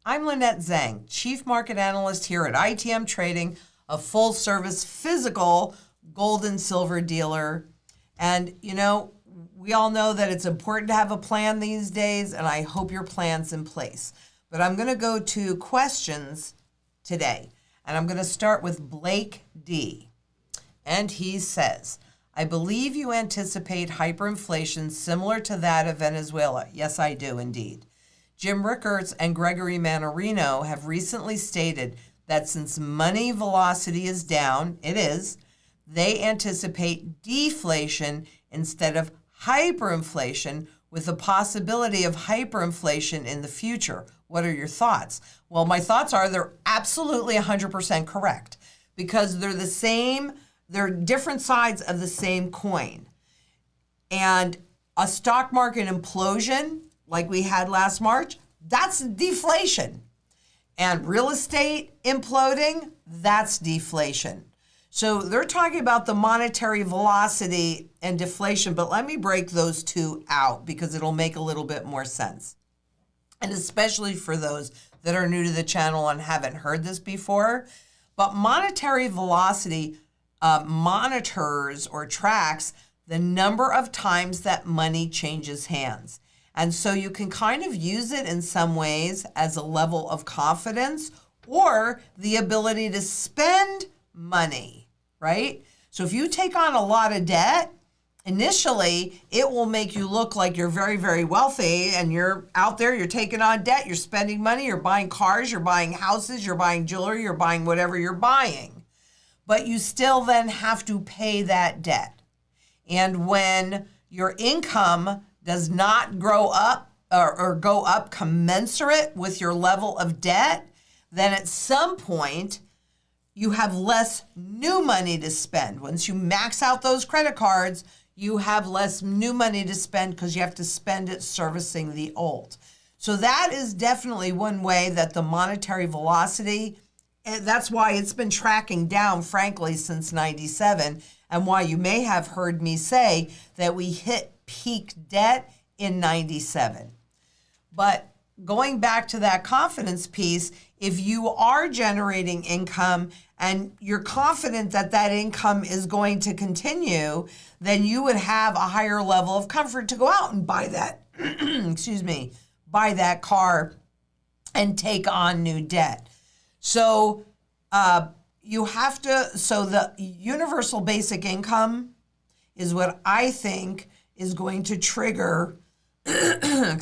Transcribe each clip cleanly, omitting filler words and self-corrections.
I'm Lynette Zhang, Chief Market Analyst here at ITM Trading, a full-service physical gold and silver dealer. And, we all know that it's important to have a plan these days, and I hope your plan's in place. But I'm going to go to questions today, and I'm going to start with Blake D. And he says, I believe you anticipate hyperinflation similar to that of Venezuela. Yes, I do indeed. Jim Rickards and Gregory Mannarino have recently stated that since money velocity is down, it is, they anticipate deflation instead of hyperinflation, with the possibility of hyperinflation in the future. What are your thoughts? Well, my thoughts are they're absolutely 100% correct, because they're different sides of the same coin. And a stock market implosion, like we had last March, that's deflation. And real estate imploding, that's deflation. So they're talking about the monetary velocity and deflation, but let me break those two out because it'll make a little bit more sense. And especially for those that are new to the channel and haven't heard this before, but monetary velocity monitors or tracks the number of times that money changes hands. And so you can kind of use it in some ways as a level of confidence or the ability to spend money, right? So if you take on a lot of debt, initially it will make you look like you're very, very wealthy, and you're out there, you're taking on debt, you're spending money, you're buying cars, you're buying houses, you're buying jewelry, you're buying whatever you're buying. But you still then have to pay that debt. And when your income does not grow up or go up commensurate with your level of debt, then at some point you have less new money to spend. Once you max out those credit cards, you have less new money to spend because you have to spend it servicing the old. So that is definitely one way that the monetary velocity, and that's why it's been tracking down, frankly, since 97, and why you may have heard me say that we hit peak debt in 97. But going back to that confidence piece, if you are generating income and you're confident that that income is going to continue, then you would have a higher level of comfort to go out and buy that, buy that car and take on new debt. So so the universal basic income is what I think is going to trigger, I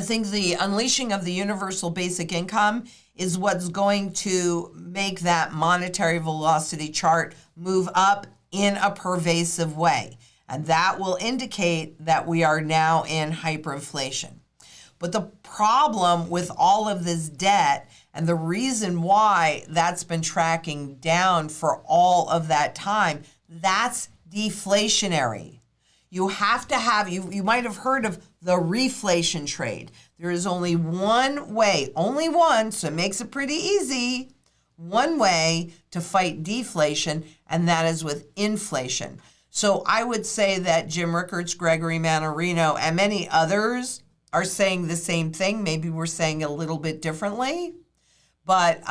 think the unleashing of the universal basic income is what's going to make that monetary velocity chart move up in a pervasive way. And that will indicate that we are now in hyperinflation. But the problem with all of this debt, and the reason why that's been tracking down for all of that time, that's deflationary. You have to have, you might have heard of the reflation trade. There is only one way, only one, so it makes it pretty easy, one way to fight deflation, and that is with inflation. So I would say that Jim Rickards, Gregory Mannarino, and many others are saying the same thing. Maybe we're saying it a little bit differently. But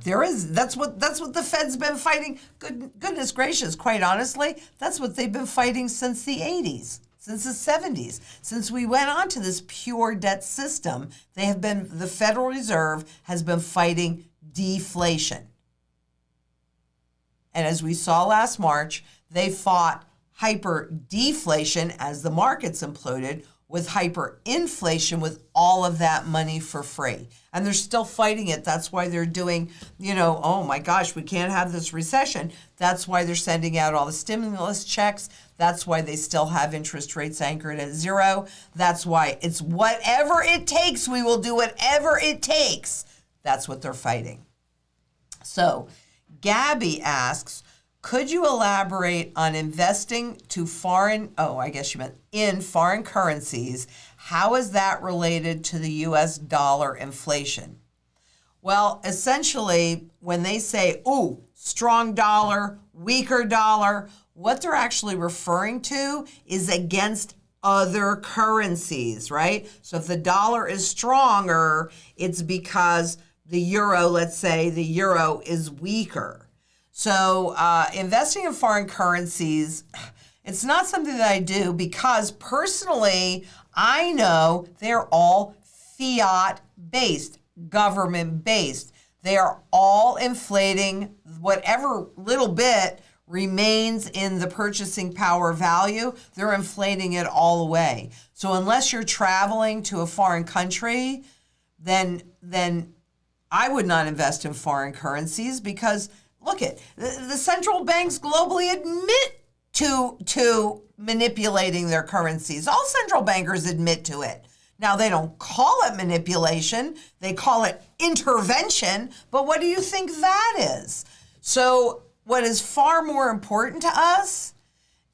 there is. That's what the Fed's been fighting. Goodness gracious, quite honestly, that's what they've been fighting since the 80s, since the 70s, since we went on to this pure debt system. The Federal Reserve has been fighting deflation. And as we saw last March, they fought hyper deflation as the markets imploded, with hyperinflation, with all of that money for free. And they're still fighting it. That's why they're doing, oh my gosh, we can't have this recession. That's why they're sending out all the stimulus checks. That's why they still have interest rates anchored at zero. That's why it's whatever it takes. We will do whatever it takes. That's what they're fighting. So Gabby asks, could you elaborate on investing to in foreign currencies? How is that related to the US dollar inflation? Well, essentially, when they say, strong dollar, weaker dollar, what they're actually referring to is against other currencies, right? So if the dollar is stronger, it's because the euro, let's say the euro is weaker. So investing in foreign currencies, it's not something that I do because personally, I know they're all fiat-based, government-based. They are all inflating whatever little bit remains in the purchasing power value. They're inflating it all away. So unless you're traveling to a foreign country, then I would not invest in foreign currencies because look at the central banks globally admit to manipulating their currencies. All central bankers admit to it. Now, they don't call it manipulation. They call it intervention. But what do you think that is? So what is far more important to us,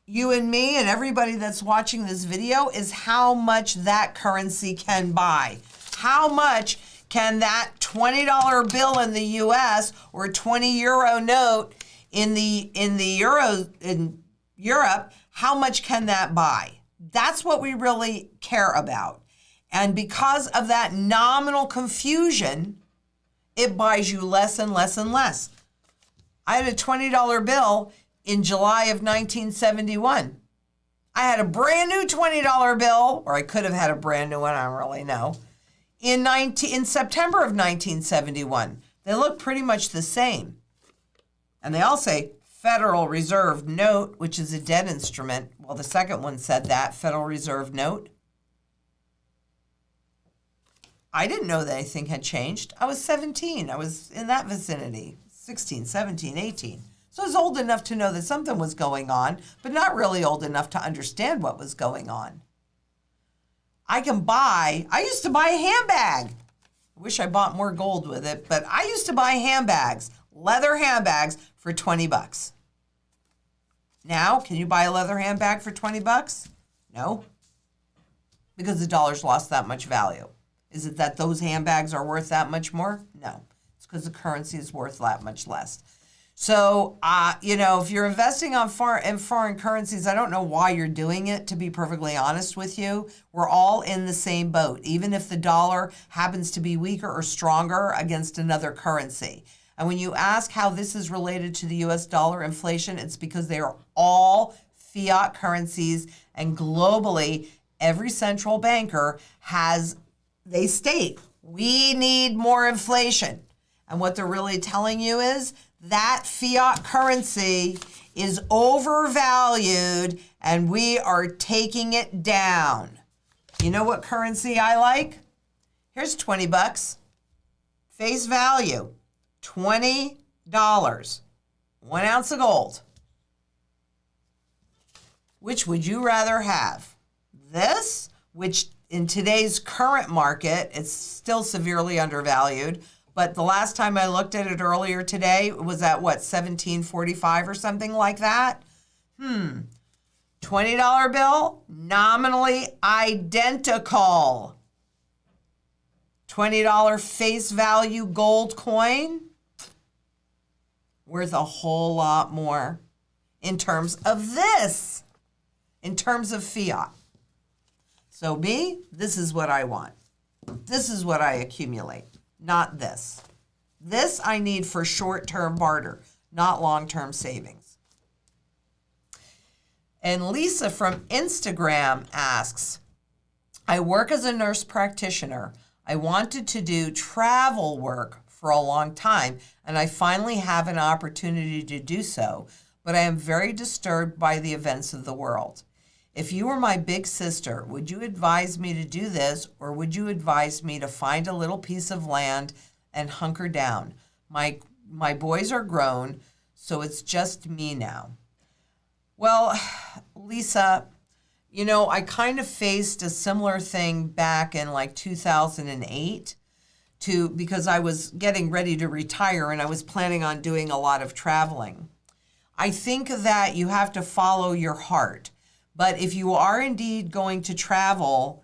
you and me and everybody that's watching this video, is how much that currency can buy. How much can that $20 bill in the US or 20 euro note in Europe, how much can that buy? That's what we really care about. And because of that nominal confusion, it buys you less and less and less. I had a $20 bill in July of 1971. I had a brand new $20 bill, or I could have had a brand new one, I don't really know, in September of 1971. They look pretty much the same. And they all say Federal Reserve Note, which is a debt instrument. Well, the second one said that, Federal Reserve Note. I didn't know that anything had changed. I was 17. I was in that vicinity, 16, 17, 18. So I was old enough to know that something was going on, but not really old enough to understand what was going on. I used to buy a handbag. I wish I bought more gold with it, but I used to buy handbags, leather handbags for $20. Now, can you buy a leather handbag for $20? No, because the dollar's lost that much value. Is it that those handbags are worth that much more? No, it's because the currency is worth that much less. So, if you're investing in foreign currencies, I don't know why you're doing it, to be perfectly honest with you. We're all in the same boat, even if the dollar happens to be weaker or stronger against another currency. And when you ask how this is related to the US dollar inflation, it's because they are all fiat currencies, and globally, every central banker they state, we need more inflation. And what they're really telling you is that fiat currency is overvalued and we are taking it down. You know what currency I like? Here's $20. Face value, $20. 1 ounce of gold. Which would you rather have? This, which in today's current market, it's still severely undervalued. But the last time I looked at it earlier today, it was at what, $17.45 or something like that? $20 bill, nominally identical. $20 face value gold coin, worth a whole lot more in terms of this, in terms of fiat. So this is what I want. This is what I accumulate. Not this. This I need for short-term barter, not long-term savings. And Lisa from Instagram asks, I work as a nurse practitioner. I wanted to do travel work for a long time, and I finally have an opportunity to do so, but I am very disturbed by the events of the world. If you were my big sister, would you advise me to do this, or would you advise me to find a little piece of land and hunker down? My boys are grown, so it's just me now. Well, Lisa, I kind of faced a similar thing back in like 2008 because I was getting ready to retire and I was planning on doing a lot of traveling. I think that you have to follow your heart. But if you are indeed going to travel,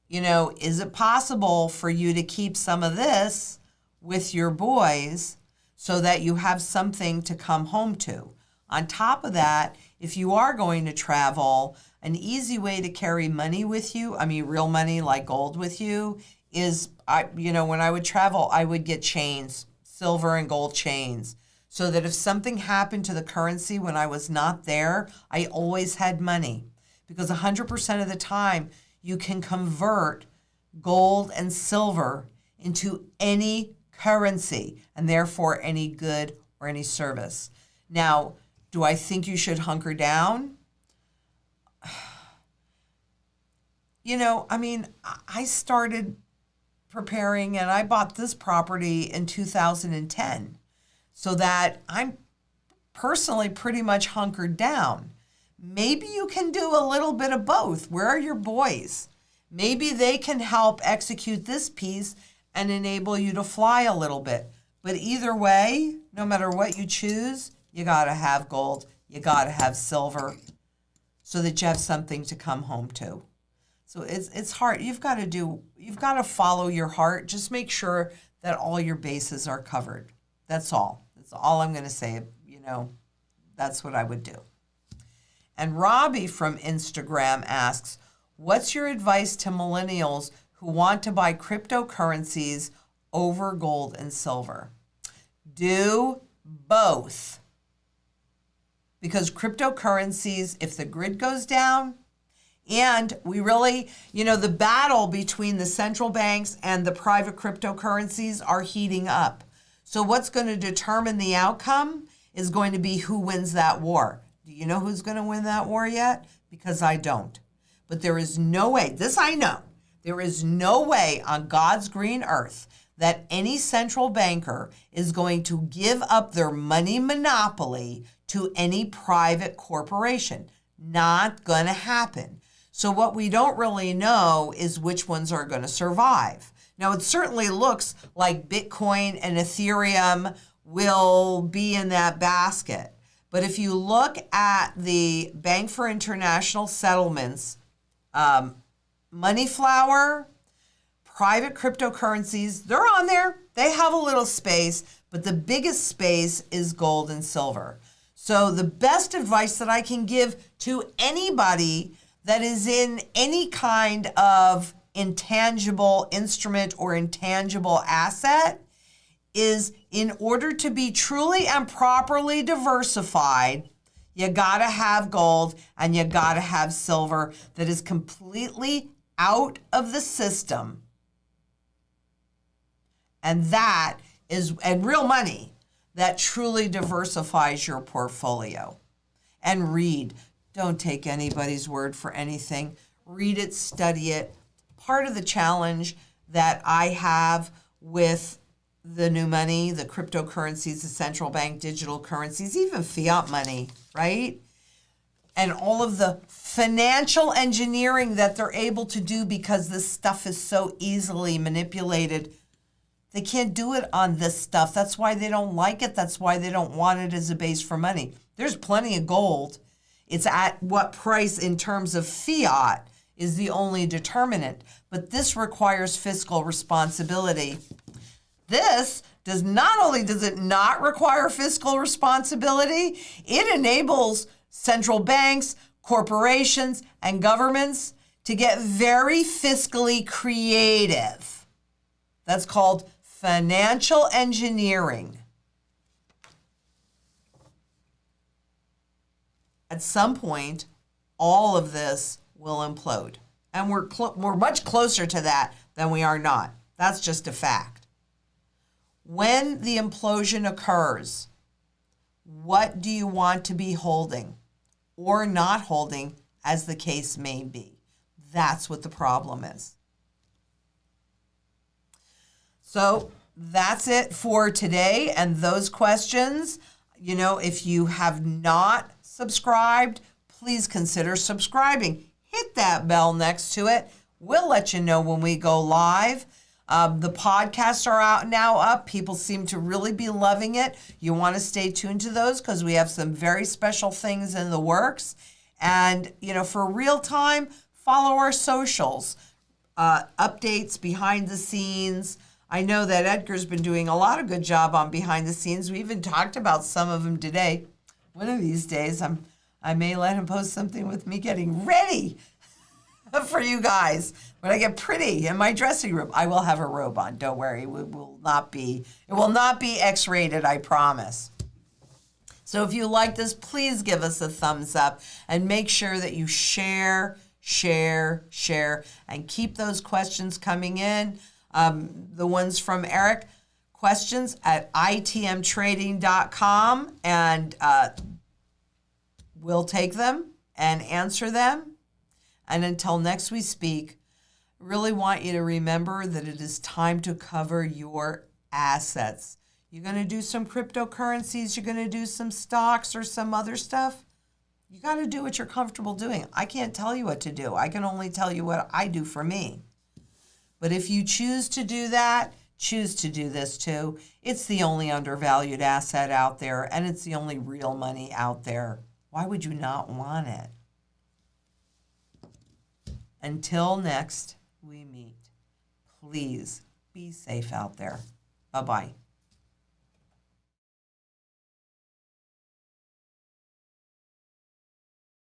is it possible for you to keep some of this with your boys so that you have something to come home to? On top of that, if you are going to travel, an easy way to carry money with you, I mean real money like gold with you, is when I would travel, I would get chains, silver and gold chains, so that if something happened to the currency when I was not there, I always had money. Because 100% of the time, you can convert gold and silver into any currency, and therefore any good or any service. Now, do I think you should hunker down? I started preparing and I bought this property in 2010, so that I'm personally pretty much hunkered down. Maybe you can do a little bit of both. Where are your boys? Maybe they can help execute this piece and enable you to fly a little bit. But either way, no matter what you choose, you gotta have gold, you gotta have silver, so that you have something to come home to. So it's hard. You've got to follow your heart. Just make sure that all your bases are covered. That's all. That's all I'm going to say. That's what I would do. And Robbie from Instagram asks, what's your advice to millennials who want to buy cryptocurrencies over gold and silver? Do both. Because cryptocurrencies, if the grid goes down, and we really, the battle between the central banks and the private cryptocurrencies are heating up. So what's going to determine the outcome is going to be who wins that war. Do you know who's going to win that war yet? Because I don't. But there is no way, this I know, there is no way on God's green earth that any central banker is going to give up their money monopoly to any private corporation. Not going to happen. So what we don't really know is which ones are going to survive. Now, it certainly looks like Bitcoin and Ethereum will be in that basket. But if you look at the Bank for International Settlements, Moneyflower, private cryptocurrencies, they're on there. They have a little space, but the biggest space is gold and silver. So the best advice that I can give to anybody that is in any kind of intangible instrument or intangible asset is, in order to be truly and properly diversified, you gotta have gold and you gotta have silver that is completely out of the system. And real money that truly diversifies your portfolio. And read. Don't take anybody's word for anything. Read it, study it. Part of the challenge that I have with the new money, the cryptocurrencies, the central bank digital currencies, even fiat money, right? And all of the financial engineering that they're able to do because this stuff is so easily manipulated. They can't do it on this stuff. That's why they don't like it. That's why they don't want it as a base for money. There's plenty of gold. It's at what price in terms of fiat is the only determinant. But this requires fiscal responsibility. This not only does it not require fiscal responsibility, it enables central banks, corporations, and governments to get very fiscally creative. That's called financial engineering. At some point, all of this will implode. And we're much closer to that than we are not. That's just a fact. When the implosion occurs, what do you want to be holding or not holding, as the case may be? That's what the problem is. So that's it for today and those questions. If you have not subscribed, please consider subscribing. Hit that bell next to it. We'll let you know when we go live. The podcasts are out now up. People seem to really be loving it. You want to stay tuned to those because we have some very special things in the works. And, for real time, follow our socials, updates, behind the scenes. I know that Edgar's been doing a lot of good job on behind the scenes. We even talked about some of them today. One of these days, I'm I may let him post something with me getting ready for you guys. When I get pretty in my dressing room, I will have a robe on. Don't worry. It will not be X-rated, I promise. So if you like this, please give us a thumbs up and make sure that you share, and keep those questions coming in. The ones from Eric, questions at itmtrading.com, and we'll take them and answer them. And until next we speak, really want you to remember that it is time to cover your assets. You're going to do some cryptocurrencies, you're going to do some stocks or some other stuff. You got to do what you're comfortable doing. I can't tell you what to do. I can only tell you what I do for me. But if you choose to do that, choose to do this too. It's the only undervalued asset out there, and it's the only real money out there. Why would you not want it? Until next we meet, please be safe out there. Bye-bye.